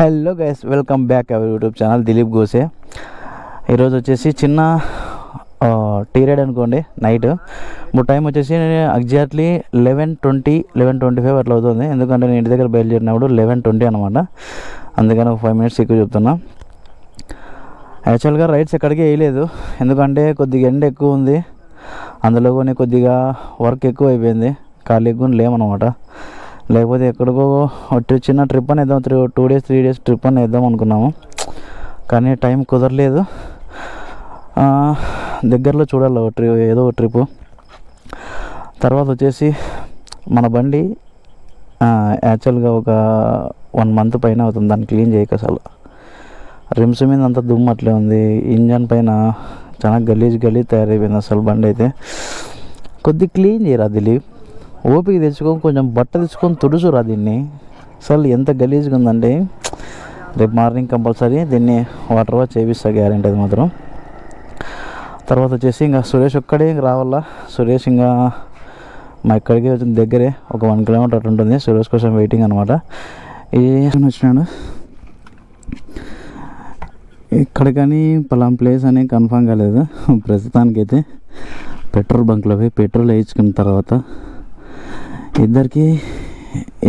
Hello guys, welcome back our YouTube channel Dileep Gose. ఈరోజు వచ్చేసి చిన్న టీ రైడ్ అనుకోండి. నైట్ ఇప్పుడు టైం వచ్చేసి ఎగ్జాక్ట్లీ 11:25 అట్లా అవుతుంది. ఎందుకంటే నేను ఇంటి దగ్గర బయలుదేరినప్పుడు 11:20 అనమాట. అందుకని ఒక 5 మినిట్స్ ఎక్కువ చెప్తున్నా. యాక్చువల్గా రైడ్స్ ఎక్కడికి వేయలేదు, ఎందుకంటే కొద్దిగా ఎండ ఎక్కువ ఉంది. అందులో కొన్ని కొద్దిగా వర్క్ ఎక్కువ అయిపోయింది, ఖాళీ ఎక్కువ లేమన్నమాట. లేకపోతే ఎక్కడికో చిన్న ట్రిప్ అని వేద్దాం, 2 days 3 days ట్రిప్ అని వేద్దాం అనుకున్నాము. కానీ టైం కుదరలేదు. దగ్గరలో చూడాలి ఏదో ఒక ట్రిప్. తర్వాత వచ్చేసి మన బండి యాక్చువల్గా ఒక 1 month పైన అవుతుంది దాన్ని క్లీన్ చేయక. అసలు రిమ్స్ మీద అంతా దుమ్ము అట్లే ఉంది. ఇంజన్ పైన చాలా గలీజ్ తయారైపోయింది అసలు. బండి అయితే కొద్దిగా క్లీన్ చేయరా దిలీప్, ఓపిక తెచ్చుకొని కొంచెం బట్ట తెచ్చుకొని తుడుచురా దీన్ని. అసలు ఎంత గలీజ్గా ఉందంటే రేపు మార్నింగ్ కంపల్సరీ దీన్ని వాటర్ వాష్ చేపిస్తా, గ్యారెంటీ అది మాత్రం. తర్వాత వచ్చేసి ఇంకా సురేష్ ఒక్కడే రావాలా. సురేష్ ఇంకా మా ఇక్కడికి వచ్చిన దగ్గరే ఒక 1 kilometer అటు ఉంటుంది. సురేష్ కోసం వెయిటింగ్ అనమాట. వచ్చినాడు ఇక్కడ, కానీ పలాం ప్లేస్ అని కన్ఫామ్ కాలేదు. ప్రస్తుతానికైతే పెట్రోల్ బంక్లో పోయి పెట్రోల్ వేయించుకున్న తర్వాత ఇద్దరికి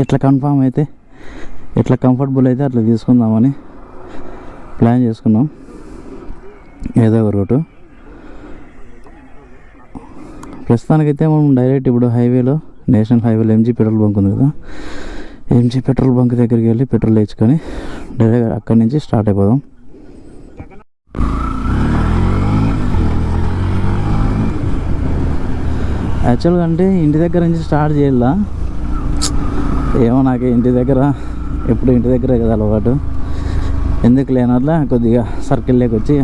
ఎట్లా కన్ఫామ్ అయితే, ఎట్లా కంఫర్టబుల్ అయితే అట్లా తీసుకుందామని ప్లాన్ చేసుకున్నాం. ఏదో ఒక రూటు. ప్రస్తుతానికైతే మనం డైరెక్ట్ ఇప్పుడు హైవేలో, నేషనల్ హైవేలో ఎంజీ పెట్రోల్ బంక్ ఉంది కదా, ఎంజీ పెట్రోల్ బంక్ దగ్గరికి వెళ్ళి పెట్రోల్ వేయించుకొని డైరెక్ట్ అక్కడి నుంచి స్టార్ట్ అయిపోదాం. యాక్చువల్గా అంటే ఇంటి దగ్గర నుంచి స్టార్ట్ చేయాలా ఏమో, నాకు ఇంటి దగ్గరే కదా అలవాటు. ఎందుకు లేనట్లా కొద్దిగా సర్కిల్లోకి వచ్చి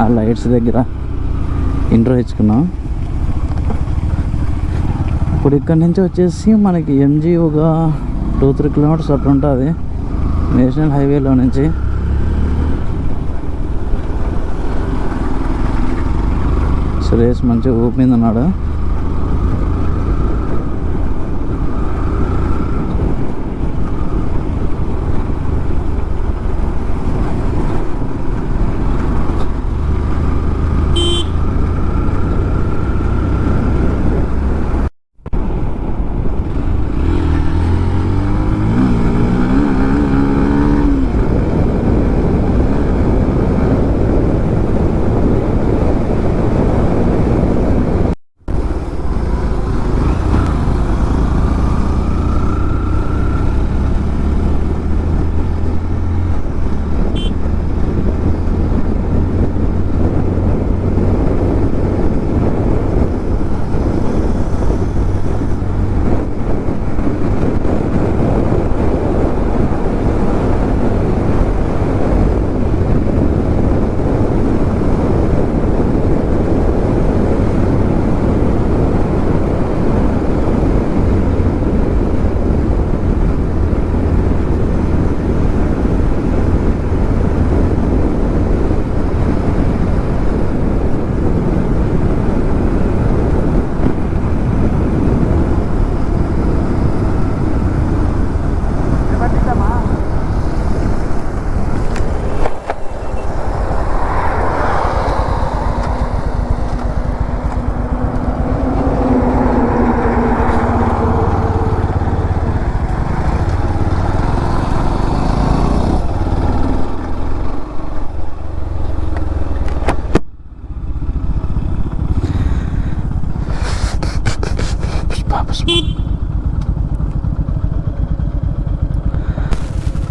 ఆ లైట్స్ దగ్గర ఇంట్రో ఇచ్చుకున్నాం. ఇప్పుడు ఇక్కడి నుంచి వచ్చేసి మనకి ఎంజీ ఒక 2-3 kilometers అట్లా ఉంటుంది నేషనల్ హైవేలో నుంచి. సురేష్ మంచిగా ఊపింది అన్నాడు.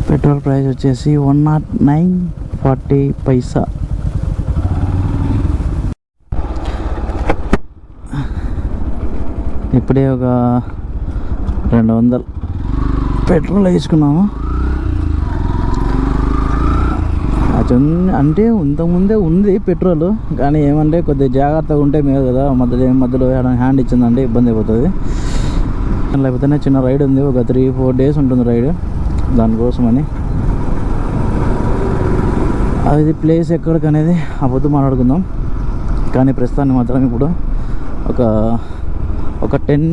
పెట్రోల్ ప్రైస్ వచ్చేసి 109.40. ఇప్పుడే ఒక 200 పెట్రోల్ వేసుకున్నాము. అంటే ఇంతకుముందే ఉంది పెట్రోల్, కానీ ఏమంటే కొద్దిగా జాగ్రత్తగా ఉంటే మేలు కదా. మధ్యలో హ్యాండ్ ఇచ్చిందంటే ఇబ్బంది అయిపోతుంది. లేకపోతే చిన్న రైడ్ ఉంది, ఒక 3-4 days ఉంటుంది రైడ్. దానికోసమని అది ప్లేస్ ఎక్కడికనేది అబద్ధం మాట్లాడుకుందాం. కానీ ప్రస్తుతానికి మాత్రం ఇప్పుడు ఒక 10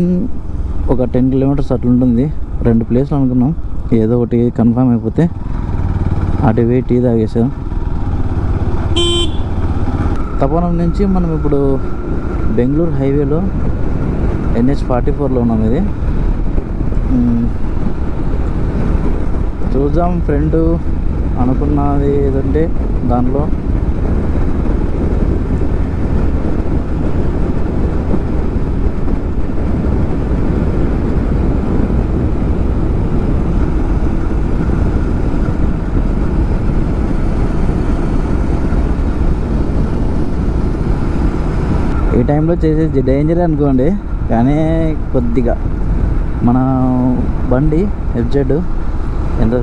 kilometers అట్లా ఉంటుంది. 2 places అనుకున్నాం, ఏదో ఒకటి కన్ఫర్మ్ అయిపోతే అటు పోయి టీ తాగేసాం. తపోవనం నుంచి మనం ఇప్పుడు బెంగళూరు హైవేలో NH44లో ఉన్నాం. ఇది చూద్దాం. ఫ్రెండ్ అనుకున్నది ఏదంటే దానిలో ఈ టైంలో చేసేది డేంజర్ అనుకోండి, కానీ కొద్దిగా మన బండి FZ ఎంత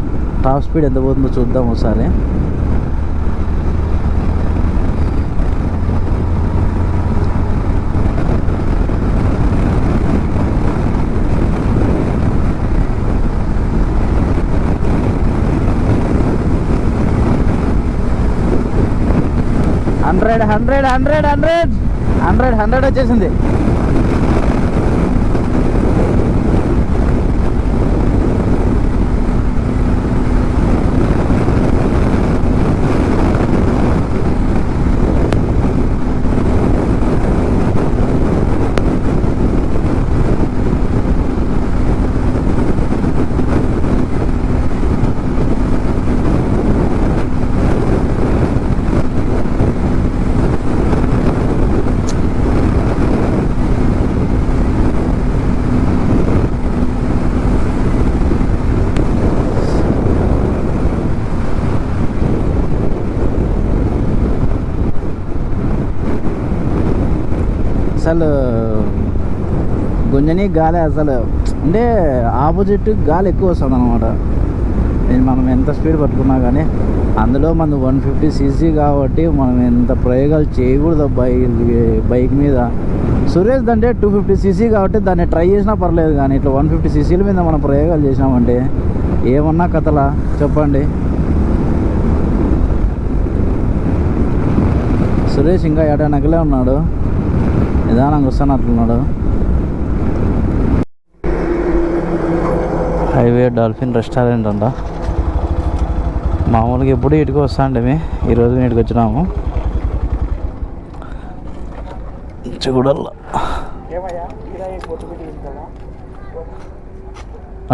టాప్ స్పీడ్ ఎంత పోతుందో చూద్దాం ఒకసారి. హండ్రెడ్ వచ్చేసింది. అసలు గుంజని గాలి అసలు అంటే ఆపోజిట్ గాలి ఎక్కువ వస్తుంది అనమాట. మనం ఎంత స్పీడ్ పట్టుకున్నా కానీ అందులో మనం 150cc కాబట్టి మనం ఎంత ప్రయోగాలు చేయకూడదు బైక్ మీద. సురేష్ అంటే 250cc కాబట్టి దాన్ని ట్రై చేసినా పర్లేదు, కానీ ఇట్లా 150cc మీద మనం ప్రయోగాలు చేసినామంటే ఏమన్నా కథలా చెప్పండి. సురేష్ ఇంకా ఏడానకలే ఉన్నాడు, నిదానంగా వస్తున్నట్లున్నాడు. హైవే డాల్ఫిన్ రెస్టారెంట్ అంట. మామూలుగా ఎప్పుడు ఇటుకు వస్తా అంటే ఈరోజు ఇటుకు వచ్చినాము. చూడాల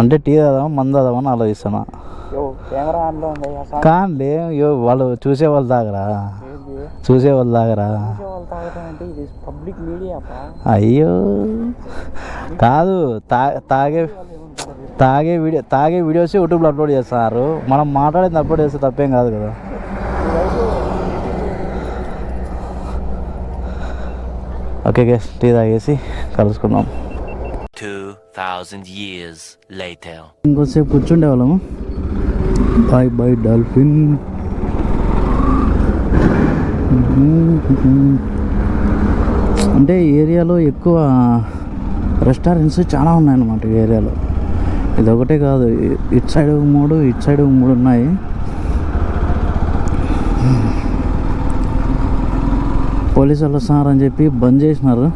అంటే టీ తాదామా మందు తాదామని ఆలోచిస్తున్నా. కానీ వాళ్ళు చూసేవాళ్ళు తాగరా అయ్యో కాదు, తాగే వీడియోస్ యూట్యూబ్లో అప్లోడ్ చేస్తున్నారు. మనం మాట్లాడేది అప్లోడ్ చేస్తే తప్పేం కాదు కదా. ఓకే గైస్, టీ తాగేసి కలుసుకుందాం. 2000 years later. ఇంకోసేపు కూర్చుండే వాళ్ళము. By dolphin. అంటే ఏరియాలో ఎక్కువ రెస్టారెంట్స్ చాలా ఉన్నాయన్నమాట ఈ ఏరియాలో. ఇదొకటే కాదు, ఇటు సైడ్ 3 ఉన్నాయి. పోలీసు వాళ్ళు వస్తున్నారని చెప్పి బంద్ చేసినారు.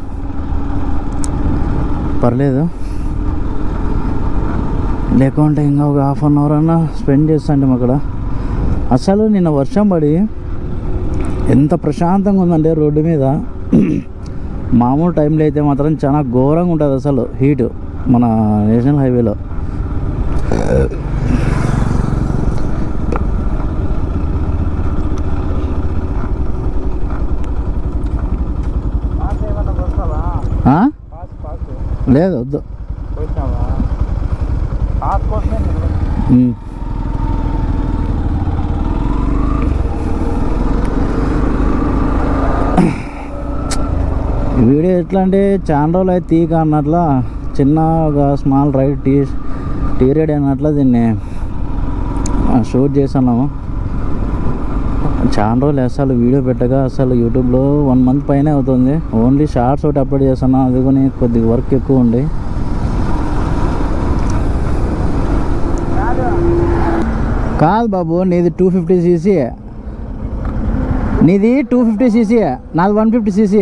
పర్లేదు, లేకుంటే ఇంకా ఒక 1/2 hour అన్నా స్పెండ్ చేస్తాంటే అక్కడ. అసలు నిన్న వర్షం పడి ఎంత ప్రశాంతంగా ఉందంటే రోడ్డు మీద. మామూలు టైంలో అయితే మాత్రం చాలా ఘోరంగా ఉంటుంది అసలు హీటు మన నేషనల్ హైవేలో. లేదు వద్దు. వీడియో ఎట్లా అంటే చాలా రోజులు అయితే తీక అన్నట్ల చిన్న ఒక స్మాల్ రైడ్ టీ రైడ్ అన్నట్ల దీన్ని షూట్ చేస్తున్నాము. చాలా రోజులు అసలు వీడియో పెట్టగా అసలు యూట్యూబ్లో 1 month పైనే అవుతుంది. ఓన్లీ షార్ట్స్ ఒకటి అప్లోడ్ చేస్తున్నాం, అది కూడా కొద్దిగా వర్క్ ఎక్కువ ఉంది. కాదు బాబు, నీది 250cc, నీది 250cc, నాది 150cc.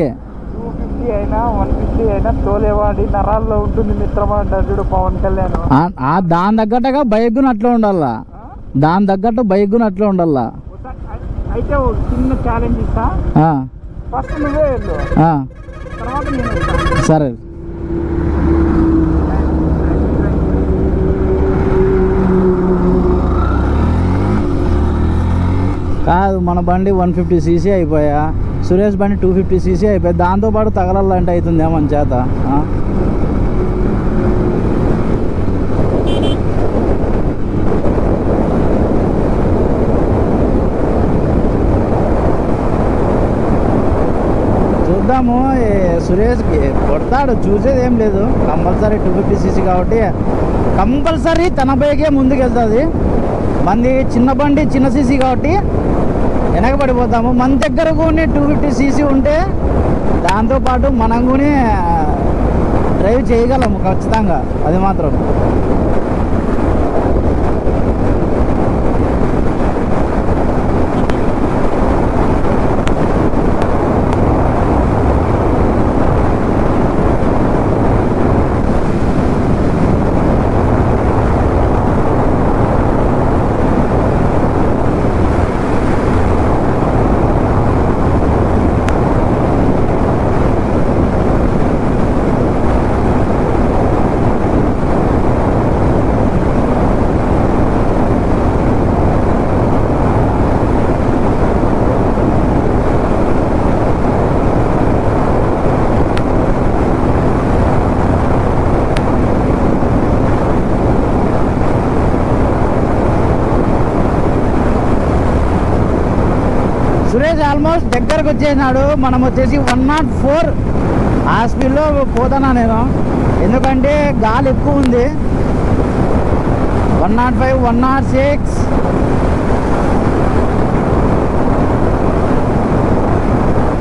140 అయినా 150 అయినా తోలేవాడి నరాల్లో ఉంటుంది మిత్రమా అంటారు చూడు పవన్ కళ్యాణ్. దాని తగ్గట్టుగా బైక్ గుణ అట్లా ఉండాలా, దాని తగ్గట్టు బైక్ గుణ అట్లా ఉండాలా. అయితే ఒక చిన్న ఛాలెంజ్ ఇస్తా, ఫస్ట్ నువ్వే వెళ్ళు, తర్వాత నేను వస్తా. సరే. కాదు, మన బండి 150cc అయిపోయా, సురేష్ బండి 250cc అయిపోయా, దాంతోపాటు తగలాలంటే అవుతుంది మన చేత. చూద్దాము, సురేష్కి కొడతాడు, చూసేది ఏం లేదు. కంపల్సరీ 250cc కాబట్టి కంపల్సరీ తన బైకే ముందుకు వెళ్తుంది. మంది చిన్న బండి చిన్న సీసీ కాబట్టి వెనకబడిపోతాము. మన దగ్గర కూడా 250cc ఉంటే దాంతోపాటు మనం కూడా డ్రైవ్ చేయగలము ఖచ్చితంగా, అది మాత్రం. సురేష్ ఆల్మోస్ట్ దగ్గరకు వచ్చేసినాడు. మనం వచ్చేసి 104 ఆ స్పీడ్లో పోతానా నేను, ఎందుకంటే గాలి ఎక్కువ ఉంది. 105, 106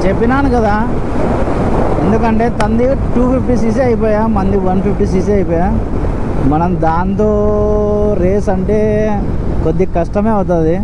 చెప్పినాను కదా, ఎందుకంటే తంది 250cc అయిపోయా, మంది 150cc అయిపోయా. మనం దాంతో రేస్ అంటే కొద్దిగా కష్టమే అవుతుంది.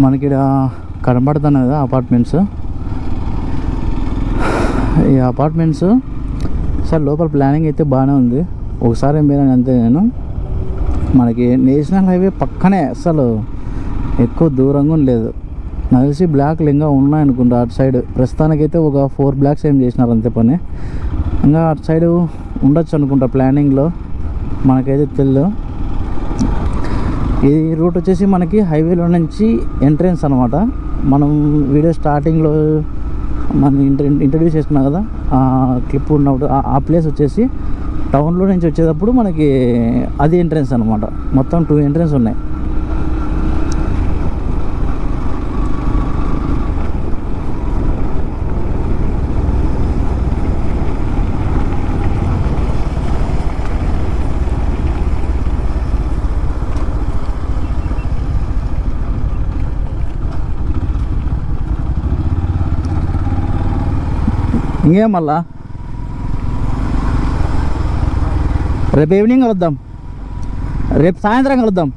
మనకి ఇక్కడ కనబడుతున్నాయి కదా అపార్ట్మెంట్స్. ఈ అపార్ట్మెంట్స్ సార్ లోపల ప్లానింగ్ అయితే బాగానే ఉంది. ఒకసారి మీరు అంతే, నేను మనకి నేషనల్ హైవే పక్కనే, అసలు ఎక్కువ దూరంగా లేదు. నాకు తెలిసి బ్లాక్లు ఇంకా ఉన్నాయనుకుంటా అటు సైడ్. ప్రస్తుతానికైతే ఒక 4 బ్లాక్స్ ఏం చేసినారు అంతే పని. ఇంకా అటు సైడ్ ఉండొచ్చు అనుకుంటా ప్లానింగ్లో, మనకైతే తెలియదు. ఈ రూట్ వచ్చేసి మనకి హైవేలో నుంచి ఎంట్రెన్స్ అనమాట. మనం వీడియో స్టార్టింగ్లో మనం ఇంట్రడ్యూస్ చేసుకున్నాం కదా, ఆ క్లిప్ ఉన్నప్పుడు ఆ ప్లేస్ వచ్చేసి టౌన్లో నుంచి వచ్చేటప్పుడు మనకి అది ఎంట్రెన్స్ అనమాట. మొత్తం 2 ఎంట్రెన్స్ ఉన్నాయి. ఇంకేం మళ్ళా రేపు ఈవినింగ్ కలుద్దాం, రేపు సాయంత్రం కలుద్దాం.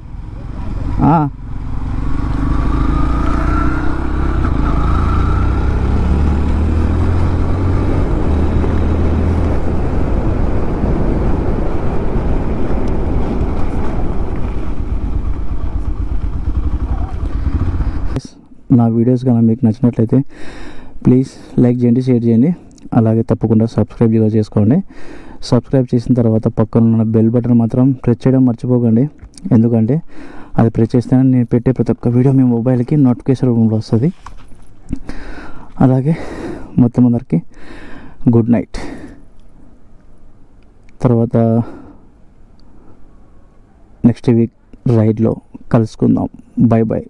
నా వీడియోస్ కానీ మీకు నచ్చినట్లయితే ప్లీజ్ లైక్ చేయండి, షేర్ చేయండి, అలాగే తప్పకుండా సబ్స్క్రైబ్ చేసుకోండి. సబ్స్క్రైబ్ చేసిన తర్వాత పక్కన ఉన్న బెల్ బటన్ మాత్రం ప్రెస్ చేయడం మర్చిపోకండి. ఎందుకంటే అది ప్రెస్ చేస్తేనే నేను పెట్టే ప్రతి ఒక్క వీడియో మీ మొబైల్కి నోటిఫికేషన్ రూపంలో వస్తుంది. అలాగే మొత్తం అందరికి గుడ్ నైట్. తర్వాత నెక్స్ట్ వీక్ రైడ్లో కలుసుకుందాం. Bye bye.